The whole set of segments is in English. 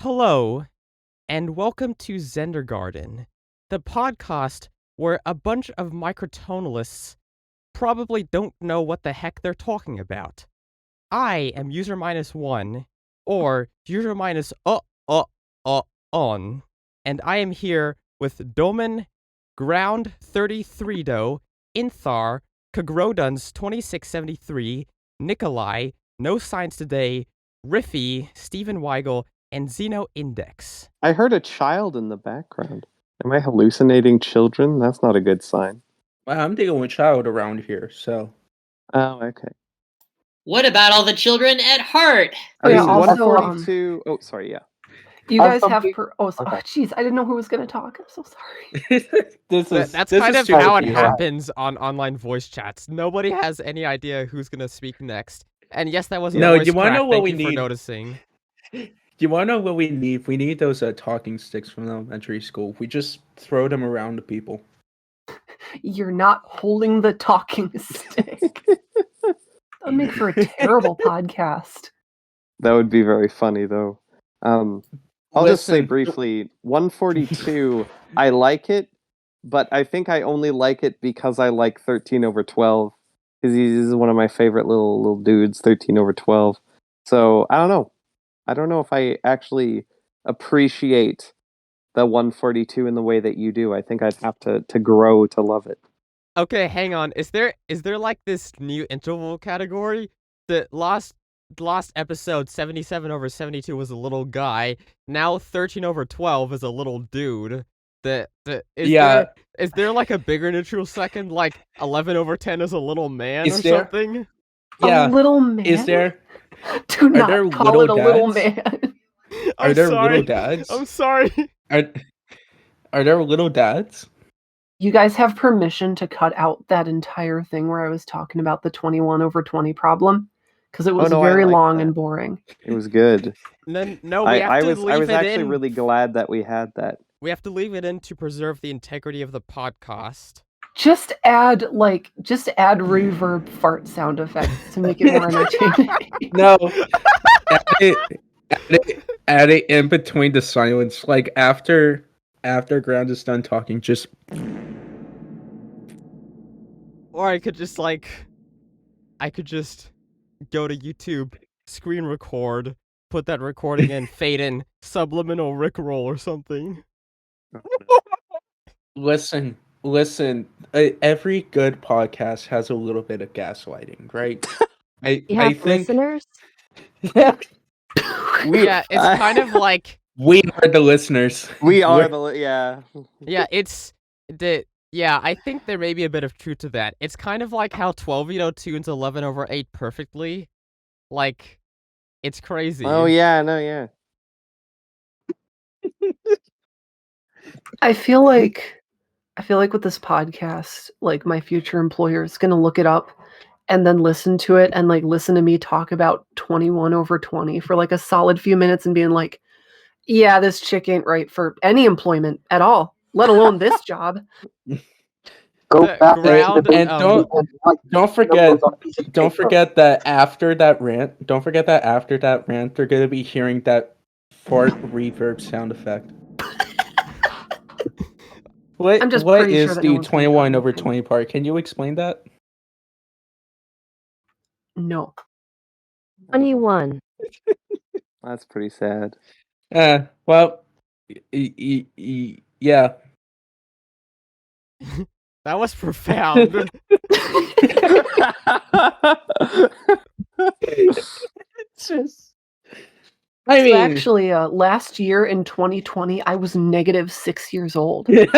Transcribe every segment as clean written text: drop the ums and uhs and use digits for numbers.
Hello, and welcome to Xendergarten, the podcast where a bunch of microtonalists probably don't know what the heck they're talking about. I am user -1, or user minus on, and I am here with Doman, Ground 33 Do, Inthar, Kagrodun's 2673, Nikolai, No Science Today, Riffy, Stephen Weigel, and Xeno Index. I heard a child in the background. Am I hallucinating children? That's not a good sign. Well, I'm the only child around here, so. Oh, okay. What about all the children at heart? Oh, yeah, yeah, also, 142. Oh, sorry, yeah. You guys have Okay. jeez, I didn't know who was going to talk. I'm so sorry. That's kind of how it happens on online voice chats. Nobody has any idea who's gonna speak next. And yes, that was a voice you want to crack. know what Thank we you need? for noticing. You want to know what we need? We need those talking sticks from elementary school. We just throw them around to people. You're not holding the talking stick. That would make for a terrible podcast. That would be very funny, though. I'll just say briefly, 142, I like it, but I think I only like it because I like 13/12, because he's one of my favorite little dudes, 13/12. So, I don't know. I don't know if I actually appreciate the 142 in the way that you do. I think I'd have to grow to love it. Okay, hang on. Is there like this new interval category? The last episode 77/72 was a little guy. Now 13/12 is a little dude. Is there like a bigger neutral second, like 11/10 is a little man something? Yeah. A little man? Is there? Do not call it a little man. Are there little dads? I'm sorry. Are there little dads? You guys have permission to cut out that entire thing where I was talking about the 21/20 problem? Because it was very long and boring. It was good. No, we have to leave it in. I was actually really glad that we had that. We have to leave it in to preserve the integrity of the podcast. Just add reverb fart sound effects to make it more entertaining. No. Add it in between the silence. Like after Ground is done talking, just. Or I could just go to YouTube, screen record, put that recording in, fade in, subliminal Rickroll or something. Listen. Every good podcast has a little bit of gaslighting, right? I think listeners. Yeah, it's kind of like we are the listeners. Yeah. Yeah, I think there may be a bit of truth to that. It's kind of like how 12 tunes 11/8 perfectly. Like, it's crazy. Oh yeah, no, yeah. I feel like with this podcast, like my future employer is gonna look it up and then listen to it and like listen to me talk about 21/20 for like a solid few minutes and being like, yeah, this chick ain't right for any employment at all, let alone this job. Go back and don't forget that after that rant, they're gonna be hearing that fart reverb sound effect. What is the 21/20 part? Can you explain that? No. 21. That's pretty sad. Well, yeah. That was profound. Actually, last year in 2020, I was -6 years old. Isn't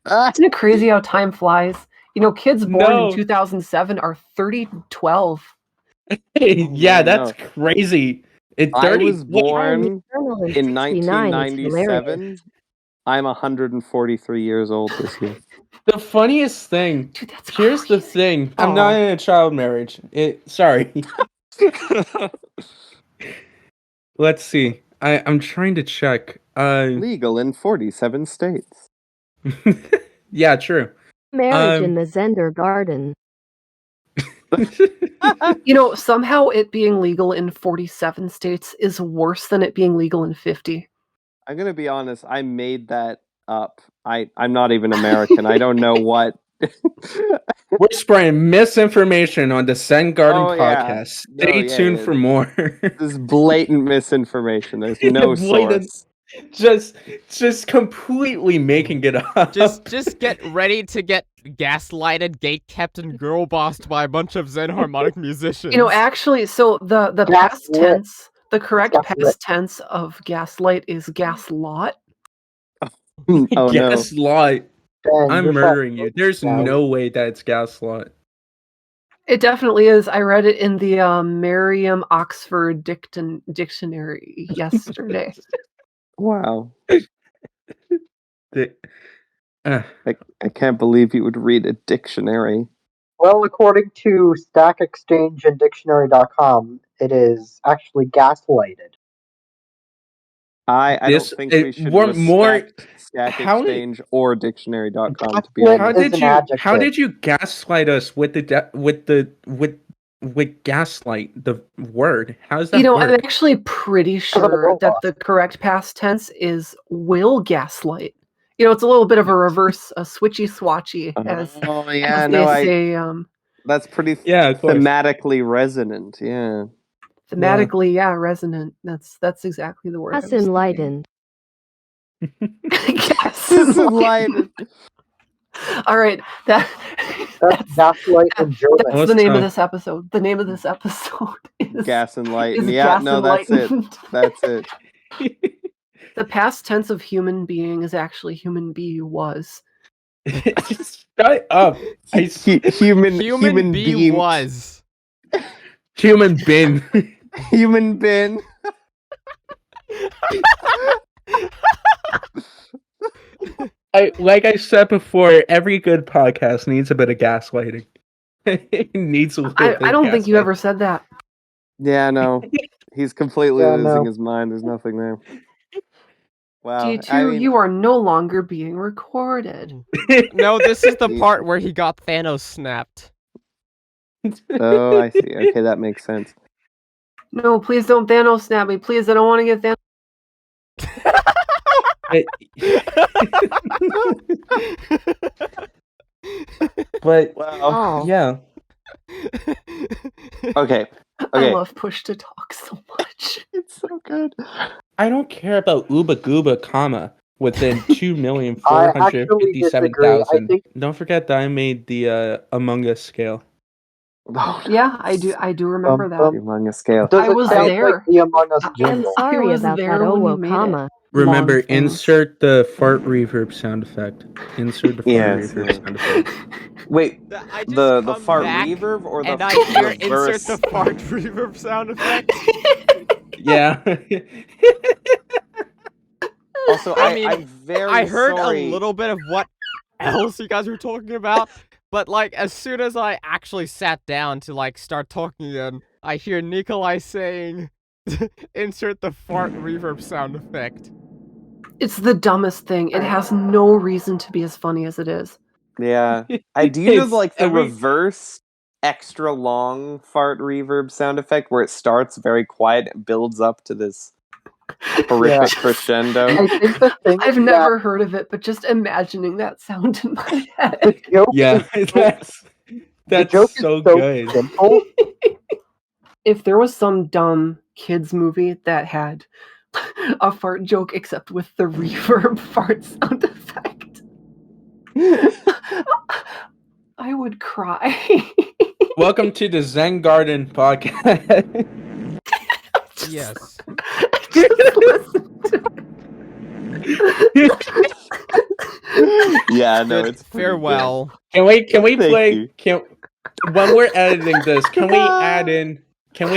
it crazy how time flies? Kids born in 2007 are 30/12. Yeah, that's crazy. I was born in 1997. I'm 143 years old this year. The funniest thing. Dude, that's here's crazy. the thing. I'm not in a child marriage. Sorry. Let's see. I'm trying to check. Legal in 47 states. Yeah, true. Marriage in the Xendergarten. Somehow it being legal in 47 states is worse than it being legal in 50. I'm gonna be honest. I made that up. I'm not even American. I don't know what. We're spreading misinformation on the Xendergarten Yeah. podcast. No, Stay yeah, tuned yeah. for more. This is blatant misinformation. There's no Blatant. source. Just completely making it up. Just get ready to get gaslighted, gate-kept, and girl-bossed by a bunch of Zen harmonic musicians. Actually, so the past Gaslit. tense, the correct Gaslit. past tense of gaslight is gaslot. Oh no. Gaslight. Ben, I'm you're murdering you. There's now. no way that's gaslight. It definitely is. I read it in the Merriam-Oxford dictionary yesterday. Wow. The- uh, I can't believe you would read a dictionary. Well, according to Stack Exchange and Dictionary.com, it is actually gaslighted. I This- don't think we should more- respect Stack how- Exchange or Dictionary.com, to be Gaslit honest. is an adjective. how did you gaslight us with with gaslight the word? How does that I'm work? actually pretty sure that the correct past tense is will gaslight. It's a little bit of a reverse, a switchy swatchy, as yeah, they say. that's pretty Of course. thematically resonant. Yeah. Thematically, resonant. That's exactly the word. Gasenlightened. Gasenlightened. All right, That's gaslight in German. that's the name of this episode. The name of this episode is Gasenlightened. is Yeah, no, that's it. Gasenlightened. That's it. The past tense of human being is actually human be was. Shut up. Human bee being was. Human bin. Human bin. Like I said before, every good podcast needs a bit of gaslighting. It needs a little bit I don't think you ever said that. Yeah, no. He's completely Yeah, losing no. his mind. There's nothing there. Wow. D2, you are no longer being recorded. No, this is the part where he got Thanos snapped. Oh, I see. Okay, that makes sense. No, please don't Thanos snap me. Please, I don't want to get Thanos. But Wow. Oh. yeah. Okay. I love push to talk so much. It's so good. I don't care about Uba Gooba, comma, within I actually 2,457,000. disagree. Don't forget that I made the Among Us scale. Oh, Yeah, I do remember that. Among Us scale. Does I it was sound there. like the Among Us I'm jingle? sorry was about there that when you owo made comma. Remember, Long things. insert the fart reverb sound effect. Insert the fart Yes, reverb yeah. sound effect. Wait, I just the come fart back reverb or the and I hear reverse? insert the fart reverb sound effect. Yeah. Also, I mean, I'm very I heard sorry. a little bit of what else you guys were talking about, but like as soon as I actually sat down to like start talking again, I hear Nikolai saying, "Insert the fart reverb sound effect." It's the dumbest thing. It has no reason to be as funny as it is. Yeah. Do you know It's like the every- reverse extra long fart reverb sound effect where it starts very quiet and builds up to this horrific crescendo? I think the thing I've is never heard of it, but just imagining that sound in my that the head. joke Yeah, is that's joke is so good. simple. If there was some dumb kids movie that had a fart joke except with the reverb fart sound effect, I would cry. Welcome to the Xendergarten podcast. Yes. Just listen to Yeah, no, Good it's pretty farewell. Can we Thank play? you. When we're editing this, can we add in the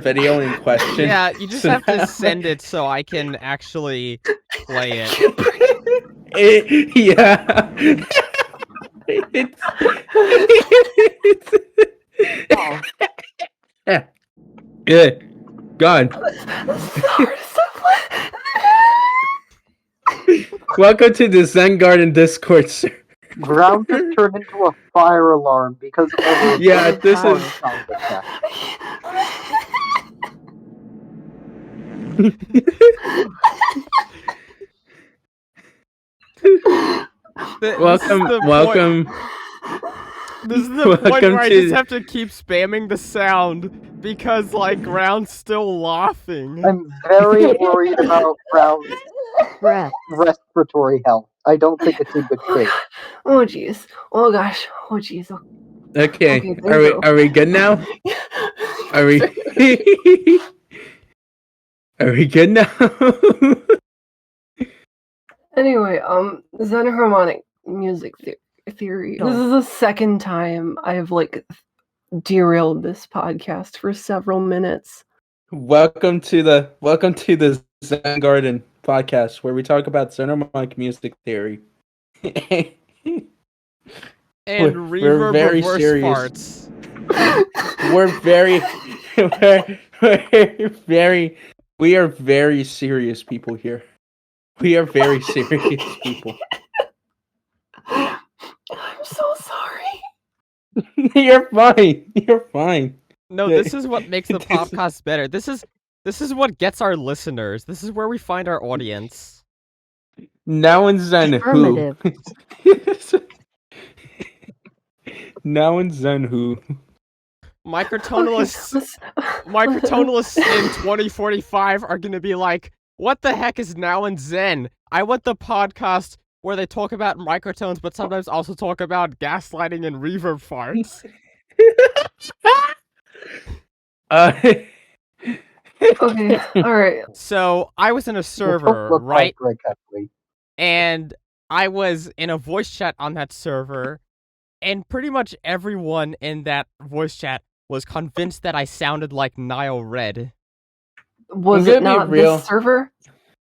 video in question? Yeah, you just have to send it so I can actually play it. Yeah. It's Oh. yeah. Good. God. Welcome to the Xendergarten Discord, sir. Ground just turned into a fire alarm because of a Yeah, this sound is- effect. Welcome. This is the point where I just have to keep spamming the sound because, like, Ground's still laughing. I'm very worried about Brown's breath, respiratory health. I don't think it's in good shape. Oh jeez. Oh gosh. Oh jeez. Okay. Okay, Are we good now? Are we? Are we good now? Anyway, Xenderharmonic music theory. This is the second time I've derailed this podcast for several minutes. Welcome to the Xendergarten podcast, where we talk about Xenderharmonic music theory. And we're reverb very reverse serious. farts. We are very serious people here. We are very serious people. I'm so sorry. You're fine. You're fine. No, this is what makes the podcast better. This is what gets our listeners. This is where we find our audience. Now and Zen who? Now and Zen who? Microtonalists in 2045 are gonna be like, what the heck is Now and Zen? I want the podcast where they talk about microtones, but sometimes also talk about gaslighting and reverb farts. Okay, alright. So, I was in a server, right? And I was in a voice chat on that server, and pretty much everyone in that voice chat was convinced that I sounded like Nile Red. Was it not this server?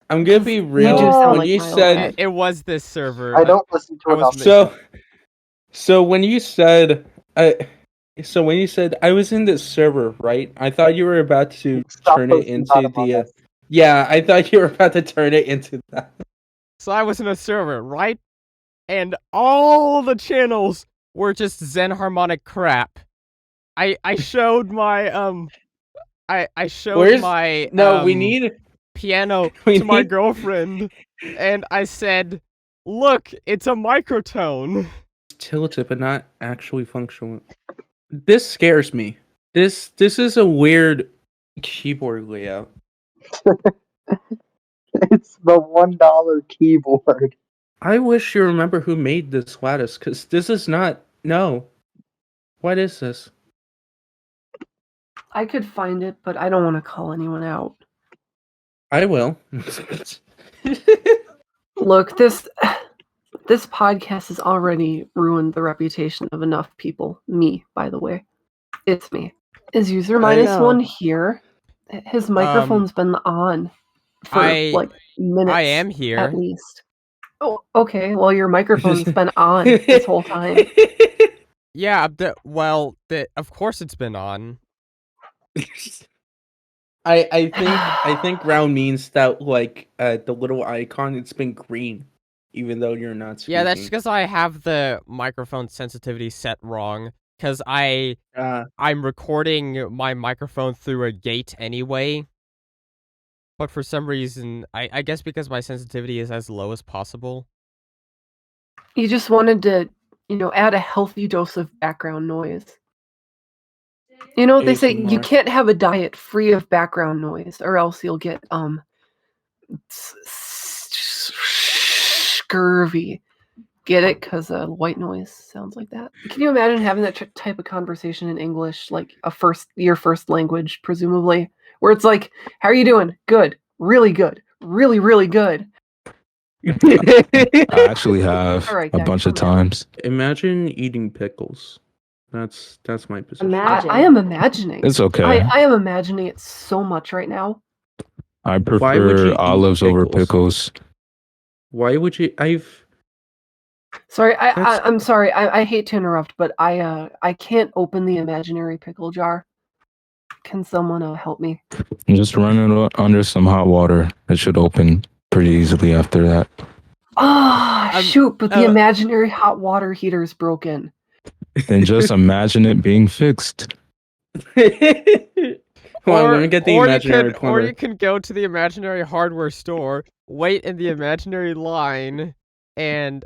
I'm gonna be real. You do sound when like you Nile said Red. It was this server. I don't listen to enough. So when you said I was in this server, right? I thought you were about to turn it into the. Yeah, I thought you were about to turn it into that. So I was in a server, right? And all the channels were just Xenharmonic crap. I showed my I showed my we need piano to my girlfriend, and I said, "Look, it's a microtone." Tilted, but not actually functional. This scares me. This is a weird keyboard layout. It's the $1 keyboard. I wish you remember who made this lattice, because this is not. No. What is this? I could find it, but I don't want to call anyone out. I will. Look, this podcast has already ruined the reputation of enough people. Me, by the way. It's me. Is user -1 here? His microphone's been on for minutes. I am here. At least. Oh, okay. Well, your microphone's been on this whole time. Yeah, of course it's been on. I think round means that the little icon, it's been green, even though you're not speaking. Yeah, that's because I have the microphone sensitivity set wrong. Because I'm recording my microphone through a gate anyway. But for some reason, I guess because my sensitivity is as low as possible. You just wanted to, add a healthy dose of background noise. They say you can't have a diet free of background noise, or else you'll get scurvy. Get it? Because white noise sounds like that. Can you imagine having that type of conversation in English, like your first language, presumably, where it's like, "How are you doing? Good, really good, really, really good." I actually have a bunch of times. Imagine eating pickles. That's my position. I am imagining. It's okay. I am imagining it so much right now. I prefer olives over pickles. Why would you? Sorry, I'm sorry. I hate to interrupt, but I can't open the imaginary pickle jar. Can someone help me? Just run it under some hot water. It should open pretty easily after that. Shoot! But the imaginary hot water heater is broken. Then just imagine it being fixed. Hold on, let me get the imaginary or you plumber. can go to the imaginary hardware store, wait in the imaginary line, and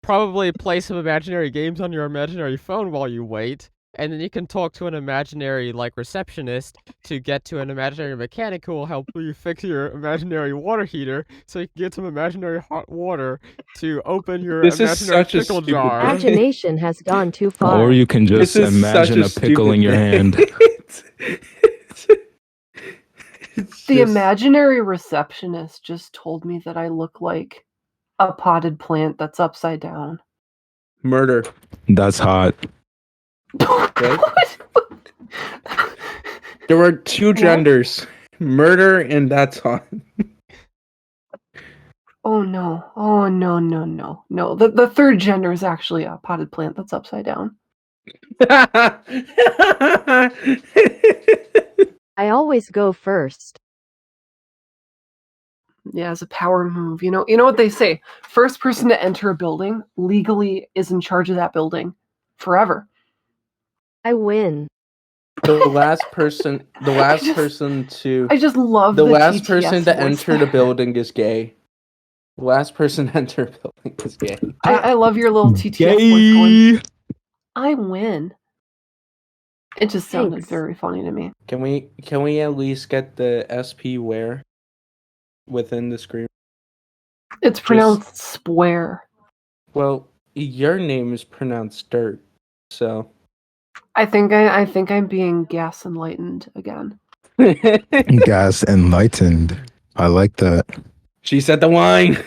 probably play some imaginary games on your imaginary phone while you wait, and then you can talk to an imaginary receptionist to get to an imaginary mechanic who will help you fix your imaginary water heater, so you can get some imaginary hot water to open your This is imaginary such a pickle stupid jar. bit. Imagination has gone too far. Or you can This just is such imagine a a pickle stupid in your bit. hand. The imaginary receptionist just told me that I look like a potted plant that's upside down. Murder. That's hot. What? There were two genders. Murder and that's hot. Oh no. Oh no, no, no. No. The third gender is actually a potted plant that's upside down. I always go first. Yeah, as a power move. You know what they say. First person to enter a building legally is in charge of that building forever. I win. The last person to I just love the the last TTS person to voice enter the there. building is gay. The last person to enter a building is gay. I love your little TTS voice going, Gay. I win. It just sounded Thanks. very funny to me. Can we at least get the SP where within the screen? It's pronounced square. Well, your name is pronounced dirt, so I think I'm being gas enlightened again. Gasenlightened. I like that. She said the wine.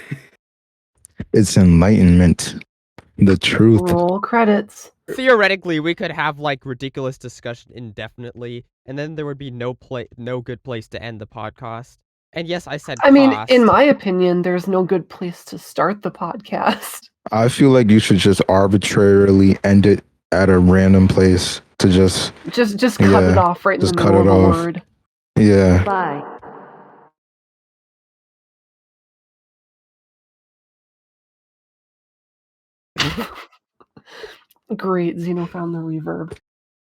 It's enlightenment. The truth. Roll credits. Theoretically, we could have ridiculous discussion indefinitely, and then there would be no good place to end the podcast. And yes, I said I mean, cost. in my opinion, there's no good place to start the podcast. I feel like you should just arbitrarily end it at a random place to just Just cut it off right in the just cut middle of it a off. word. Yeah. Bye. Great, Xeno found the reverb.